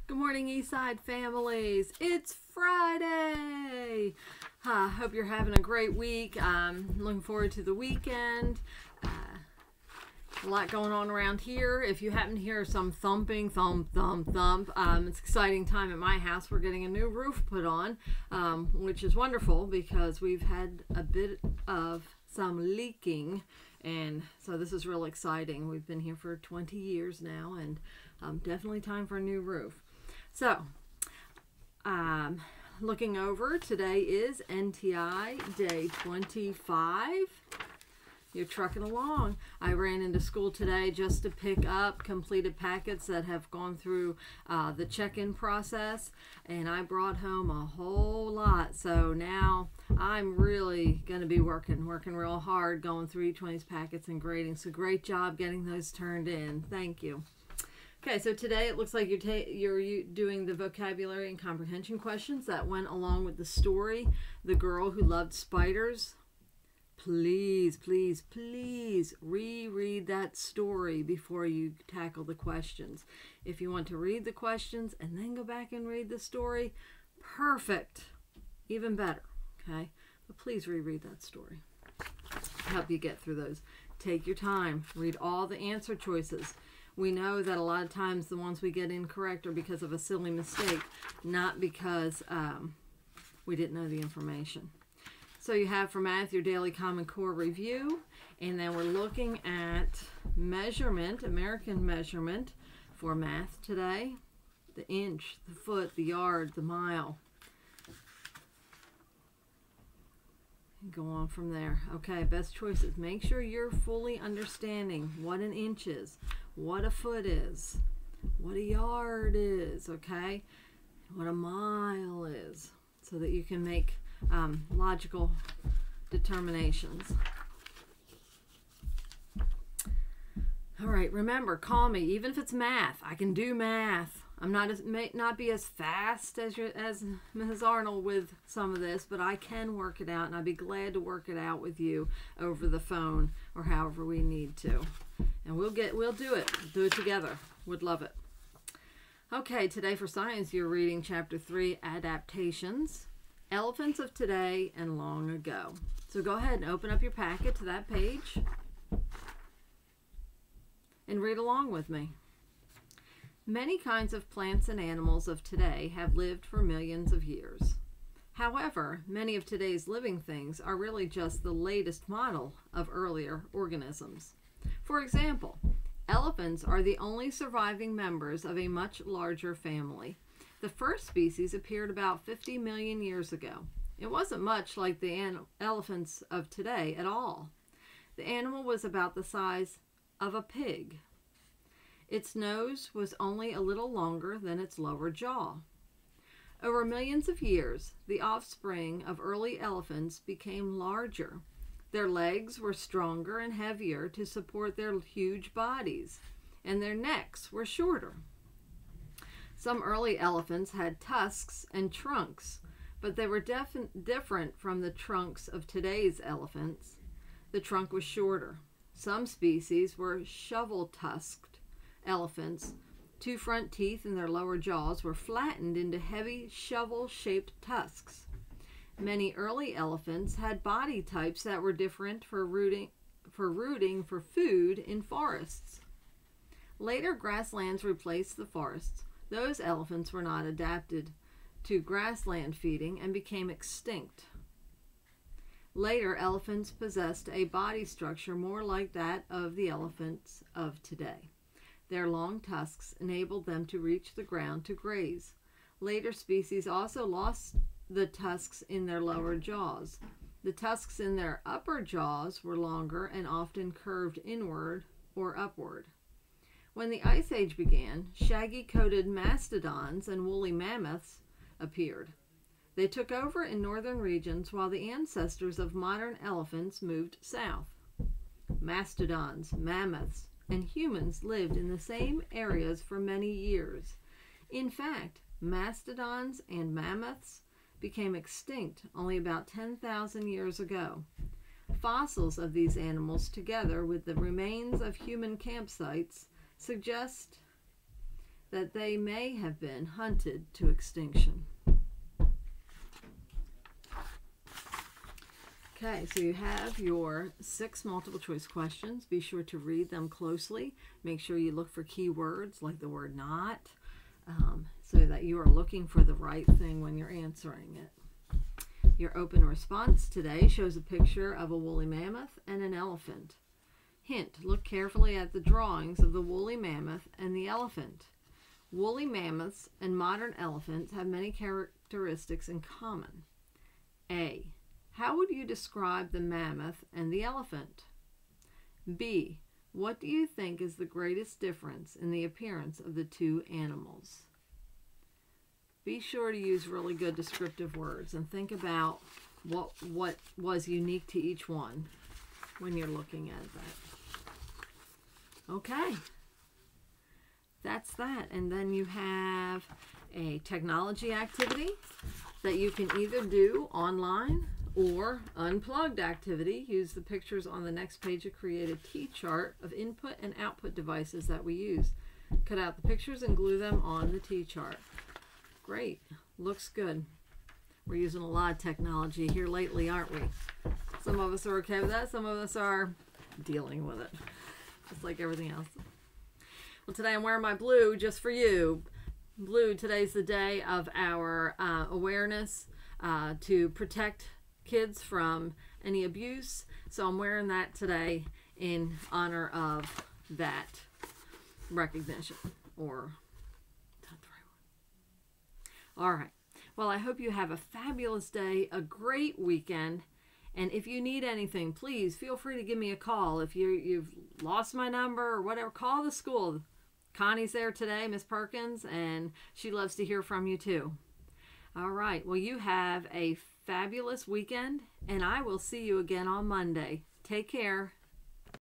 Good morning, Eastside families. It's Friday. Hope you're having a great week. Looking forward to the weekend. A lot going on around here. If you happen to hear some thumping, thump, thump, thump, it's an exciting time at my house. We're getting a new roof put on, which is wonderful because we've had a bit of some leaking. And so this is real exciting. We've been here for 20 years now, and definitely time for a new roof. So, looking over, today is NTI day 25. You're trucking along. I ran into school today just to pick up completed packets that have gone through the check-in process, and I brought home a whole lot. So now I'm really going to be working real hard going through each one of these packets and grading. So great job getting those turned in. Thank you. Okay, so today it looks like you're doing the vocabulary and comprehension questions that went along with the story, The Girl Who Loved Spiders. Please, please, please reread that story before you tackle the questions. If you want to read the questions and then go back and read the story, perfect. Even better, okay? But please reread that story. Help you get through those. Take your time. Read all the answer choices. We know that a lot of times the ones we get incorrect are because of a silly mistake, not because we didn't know the information. So you have for math your daily Common Core review, and then we're looking at measurement, American measurement for math today. The inch, the foot, the yard, the mile. And go on from there. Okay, best choices. Make sure you're fully understanding what an inch is, what a foot is, what a yard is, okay? What a mile is, so that you can make logical determinations. All right, remember, call me, even if it's math. I can do math. I'm may not be as fast as Mrs. Arnold with some of this, but I can work it out, and I'd be glad to work it out with you over the phone or however we need to. And we'll do it. Do it together. Would love it. Okay, today for science, you're reading Chapter 3, Adaptations, Elephants of Today and Long Ago. So go ahead and open up your packet to that page and read along with me. Many kinds of plants and animals of today have lived for millions of years. However, many of today's living things are really just the latest model of earlier organisms. For example, elephants are the only surviving members of a much larger family. The first species appeared about 50 million years ago. It wasn't much like the elephants of today at all. The animal was about the size of a pig. Its nose was only a little longer than its lower jaw. Over millions of years, the offspring of early elephants became larger. Their legs were stronger and heavier to support their huge bodies, and their necks were shorter. Some early elephants had tusks and trunks, but they were different from the trunks of today's elephants. The trunk was shorter. Some species were shovel-tusked elephants. Two front teeth in their lower jaws were flattened into heavy shovel-shaped tusks. Many early elephants had body types that were different for rooting for food in forests. Later, grasslands replaced the forests. Those elephants were not adapted to grassland feeding and became extinct. Later, elephants possessed a body structure more like that of the elephants of today. Their long tusks enabled them to reach the ground to graze. Later species also lost the tusks in their lower jaws. The tusks in their upper jaws were longer and often curved inward or upward. When the Ice Age began, shaggy-coated mastodons and woolly mammoths appeared. They took over in northern regions while the ancestors of modern elephants moved south. Mastodons, mammoths, and humans lived in the same areas for many years. In fact, mastodons and mammoths became extinct only about 10,000 years ago. Fossils of these animals, together with the remains of human campsites, suggest that they may have been hunted to extinction. Okay, so you have your 6 multiple choice questions. Be sure to read them closely. Make sure you look for key words like the word not, so that you are looking for the right thing when you're answering it. Your open response today shows a picture of a woolly mammoth and an elephant. Hint, look carefully at the drawings of the woolly mammoth and the elephant. Woolly mammoths and modern elephants have many characteristics in common. A. How would you describe the mammoth and the elephant? B. What do you think is the greatest difference in the appearance of the two animals? Be sure to use really good descriptive words and think about what was unique to each one when you're looking at that. Okay. That's that. And then you have a technology activity that you can either do online or unplugged activity. Use the pictures on the next page to create a T-chart of input and output devices that we use. Cut out the pictures and glue them on the T-chart. Great. Looks good. We're using a lot of technology here lately, aren't we? Some of us are okay with that. Some of us are dealing with it. Just like everything else. Well, today I'm wearing my blue just for you. Blue, today's the day of our awareness to protect kids from any abuse. So I'm wearing that today in honor of that recognition. Or, not the right word. All right. Well, I hope you have a fabulous day, a great weekend. And if you need anything, please feel free to give me a call. If you've lost my number or whatever, call the school. Connie's there today, Miss Perkins, and she loves to hear from you too. All right. Well, you have a fabulous weekend, and I will see you again on Monday. Take care.